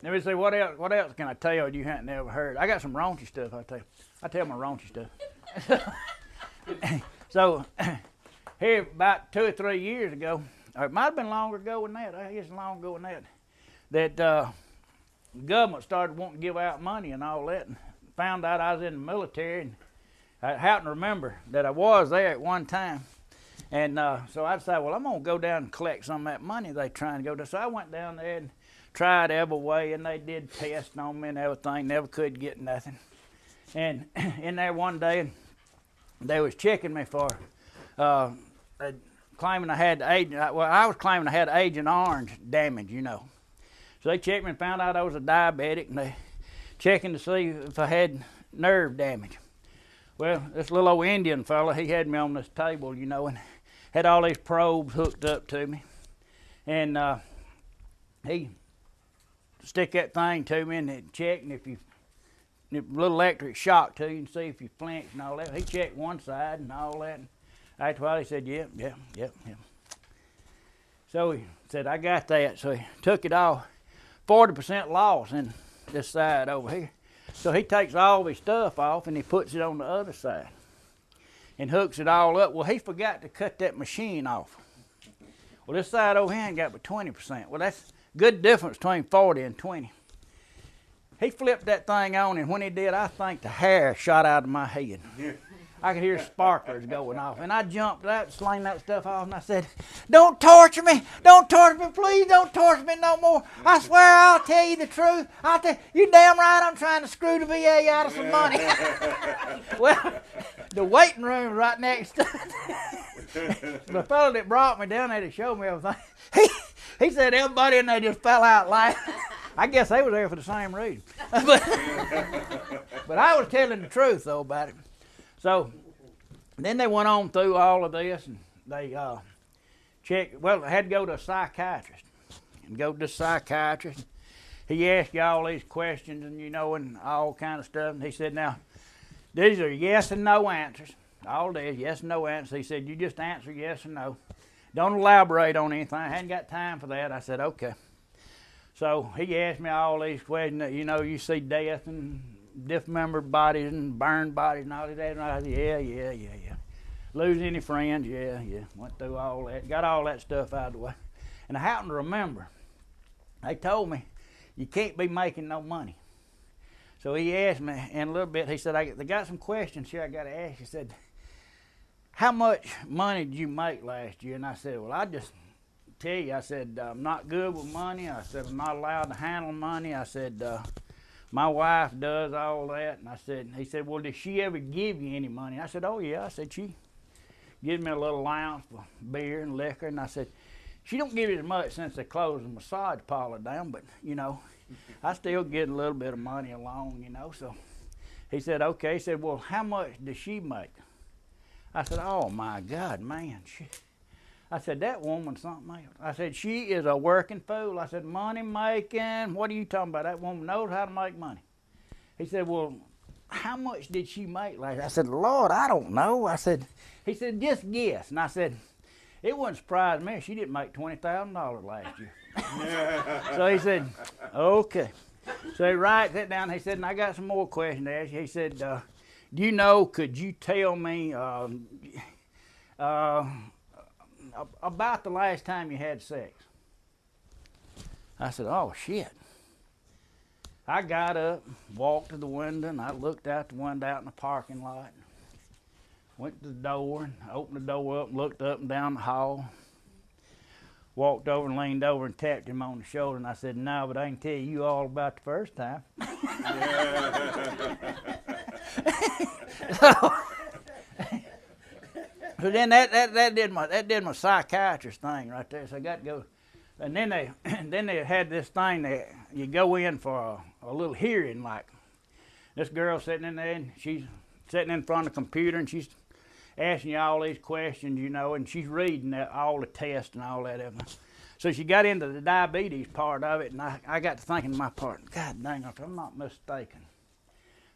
Let me see, what else can I tell you you hadn't ever heard? I got some raunchy stuff I tell you. I tell my raunchy stuff. So, here about 2 or 3 years ago, or it might have been longer ago than that, I guess longer ago than that, the government started wanting to give out money and all that, and found out I was in the military, and I happened to remember that I was there at one time. And so I decided, well, I'm going to go down and collect some of that money they trying to go to. So I went down there and tried every way, and they did tests on me and everything, never could get nothing. And in there one day, they was checking me for claiming I had I was claiming I had Agent Orange damage, you know. So they checked me and found out I was a diabetic, and they checking to see if I had nerve damage. Well, this little old Indian fella, he had me on this table, you know, and had all these probes hooked up to me. And he stick that thing to me and it checked, and if you a little electric shock to you and see if you flinch and all that. He checked one side and all that. And after a while he said, yep. So he said, I got that. So he took it off. 40% loss in this side over here. So he takes all his stuff off and he puts it on the other side and hooks it all up. Well, he forgot to cut that machine off. Well, this side over here ain't got but 20%. Well, that's good difference between 40 and 20. He flipped that thing on, and when he did, I think the hair shot out of my head. I could hear sparklers going off, and I jumped out, slang that stuff off, and I said, don't torture me, please don't torture me no more. I swear I'll tell you the truth. You damn right I'm trying to screw the VA out of some money. Well, the waiting room right next to it. The fellow that brought me down there to show me everything, he said everybody in there just fell out laughing. I guess they were there for the same reason. But I was telling the truth, though, about it. So then they went on through all of this, and they checked. Well, I had to go to a psychiatrist. And go to the psychiatrist. He asked you all these questions, and you know, and all kind of stuff. And he said, now, these are yes and no answers. All this, yes and no answers. He said, you just answer yes or no. Don't elaborate on anything. I hadn't got time for that. I said, okay. So he asked me all these questions. You know, you see death and dismembered bodies and burned bodies and all that. And I said, yeah. Lose any friends? Yeah. Went through all that. Got all that stuff out of the way. And I happened to remember, they told me, you can't be making no money. So he asked me in a little bit, he said, they got some questions here I got to ask. He said, how much money did you make last year? And I said, well, I just tell you, I said, I'm not good with money. I said, I'm not allowed to handle money. I said, my wife does all that. And I said, he said, well, did she ever give you any money? I said, oh yeah. I said, she gives me a little allowance for beer and liquor. And I said, she don't give you as much since they closed the massage parlor down, but you know, I still get a little bit of money along, you know. So he said, okay. He said, well, how much does she make? I said, oh my God, man. I said, that woman's something else. I said, she is a working fool. I said, money making, what are you talking about? That woman knows how to make money. He said, well, how much did she make last year? I said, Lord, I don't know. He said, just guess. And I said, it wouldn't surprise me if she didn't make $20,000 last year. So he said, okay. So he writes that down. He said, and I got some more questions to ask you. He said, do you know, could you tell me about the last time you had sex? I said, oh shit. I got up, walked to the window, and I looked out the window out in the parking lot. Went to the door and opened the door up and looked up and down the hall. Walked over and leaned over and tapped him on the shoulder, and I said, no, but I can tell you all about the first time. So then that did my psychiatrist thing right there. So I got to go, and then they had this thing that you go in for a little hearing. Like this girl sitting in there, and she's sitting in front of the computer, and she's asking you all these questions, you know, and she's reading all the tests and all that. So she got into the diabetes part of it, and I got to thinking my part. God dang, if I'm not mistaken,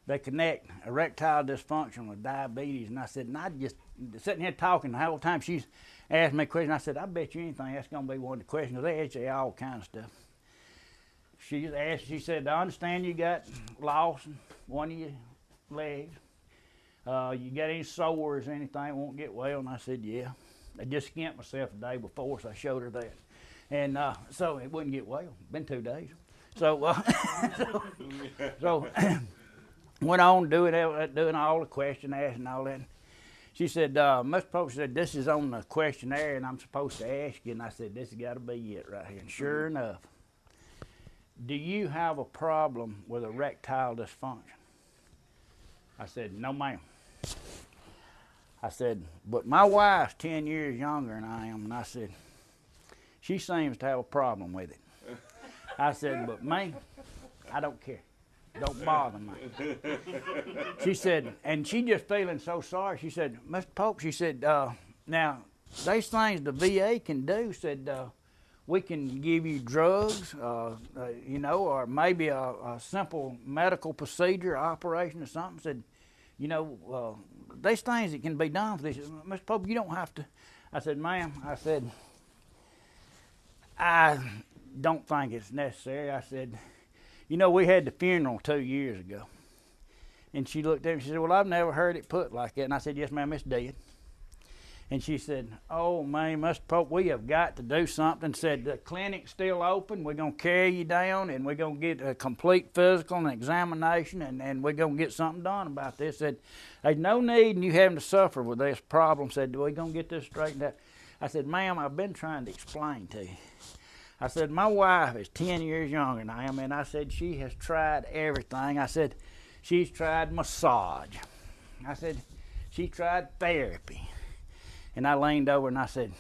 they connect erectile dysfunction with diabetes. And I said, and I just sitting here talking the whole time she's asking me questions. I said, I bet you anything that's going to be one of the questions, because they ask you all kind of stuff. she asked, she said, I understand you got loss in one of your legs. You got any sores or anything won't get well? And I said, yeah. I just skinned myself the day before, so I showed her that. And so it wouldn't get well. Been 2 days. So, so went on doing all the questionnaires and all that. She said, Mr. Pope said, this is on the questionnaire and I'm supposed to ask you. And I said, this has got to be it right here. And sure enough, do you have a problem with erectile dysfunction? I said, no, ma'am. I said, but my wife's 10 years younger than I am. And I said, she seems to have a problem with it. I said, but me, I don't care. Don't bother me. She said, and she just feeling so sorry. She said, Mr. Pope, she said, now, these things the VA can do, said, we can give you drugs, you know, or maybe a simple medical procedure, operation or something. Said, you know, there's things that can be done for this. Mr. Pope, you don't have to. I said, ma'am, I said, I don't think it's necessary. I said, you know, we had the funeral 2 years ago. And she looked at me and she said, well, I've never heard it put like that. And I said, yes, ma'am, it's dead. And she said, oh, man, Mr. Pope, we have got to do something. Said, the clinic's still open. We're going to carry you down, and we're going to get a complete physical and examination, and we're going to get something done about this. Said, there's no need in you having to suffer with this problem. Said, we're going to get this straightened out. I said, ma'am, I've been trying to explain to you. I said, my wife is 10 years younger than I am, and I said, she has tried everything. I said, she's tried massage. I said, she tried therapy. And I leaned over and I said,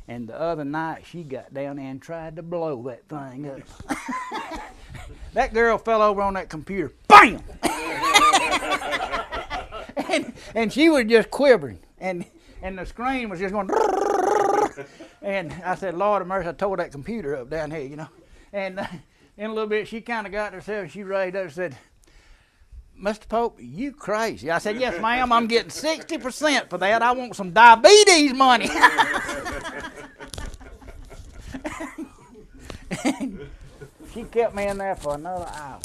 and the other night she got down there and tried to blow that thing up. That girl fell over on that computer. BAM! and she was just quivering. And the screen was just going. And I said, Lord of mercy, I tore that computer up down here, you know. And in a little bit, she kind of got herself and she raised up and said, Mr. Pope, you crazy. I said, yes, ma'am, I'm getting 60% for that. I want some diabetes money. She kept me in there for another hour.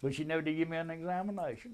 But she never did give me an examination.